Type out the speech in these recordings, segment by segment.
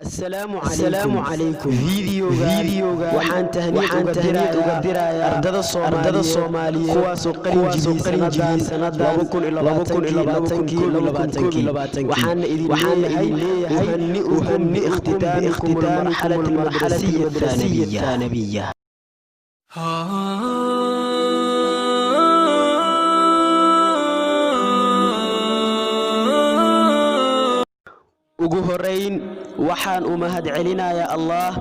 السلام عليكم فيديوغا وحان تهنيد uga diraya ardada Soomaaliyeed kuwaasoo qalin jibiyay sanada 2022 waxaan idin leeyahay uhani ikhtitaamikum almarxalati الثانوية ugu horeyn waxaan u mahadcelinayaa Allah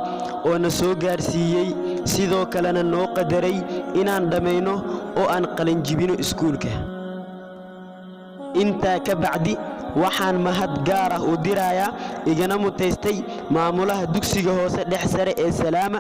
oo na soo gaarsiiyay sidoo kalena noo qadaray inaan dhameeyno oo aan qalin jibino iskuulka inta ka bacdi waxaan mahad gaar ah u dirayaa igana mutaystay maamulaha dugsiga hoose dhex sare ee Salaama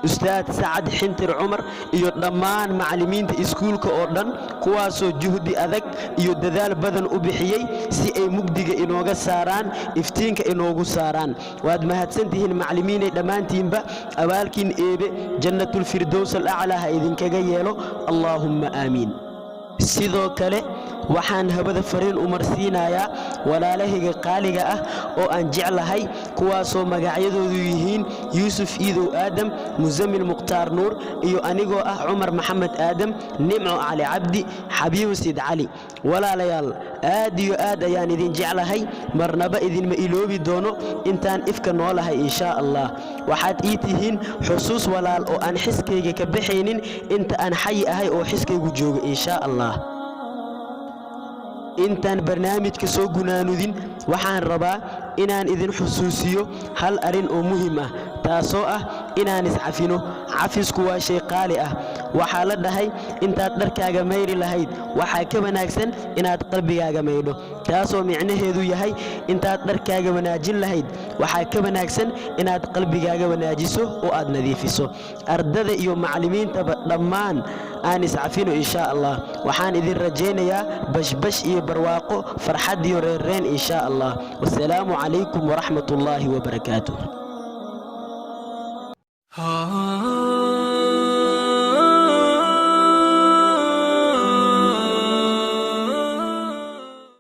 Ustaad Saad Xintir Umar iyo dhammaan macallimiinta iskuulka oo dhan kuwaasoo juhdi adag iyo dadaal badan u bixiyay si ay mugdiga inooga saaraan iftiinka inoogu saaraan waad mahadsantihiin macallimiinay dhamaantiinba abaalkiin eebe jannatul firdaws al-a'la ha idinkaga yeelo Allahumma aamin sidoo kale waxaan habada fariin u marsiinayaa walaalahayga qaaliga ah oo aan jeclahay kuwaasoo magacyadoodu yihiin Yuusuf Iidow Aadam Muzammil Muqtaar Nuur iyo anigoo ah Umar Maxamed Aadam Nimco Ali Cabdi Xabiib Sid Cali walaalayaal aad iyo aad ayaan idin jeclahay marnaba idinma iloobi doono intaan ifka noolahay insha Allah waxaad ii tihiin xusuus walaal oo aan xiskeyga ka bixaynin inta aan xay ahay oo xiskeygu joogo insha Allah intaan barnaamijka soo gunaanudin waxaan rabaa inaan idin xusuusiyo hal arin oo muhiim ah taasoo ah inaan iscafino cafisku waa shay qaali ah waxa la dhahay intaad dharkaaga meeyri lahayd waxa ka wanaagsan inaad qalbigaaga meeydo taasoo micnaheedu yahay intaad dharkaaga wanaajin lahayd waxa ka wanaagsan inaad qalbigaaga wanaajiso oo aad nadiifiso ardada iyo macallimiinta dhammaan aan iscafino insha Allah waxaan idin rajaynayaa bashbash iyo barwaaqo farxad iyo reereen insha Allah wassalaamu calaykum wa rahmatullahi wa barakaatuh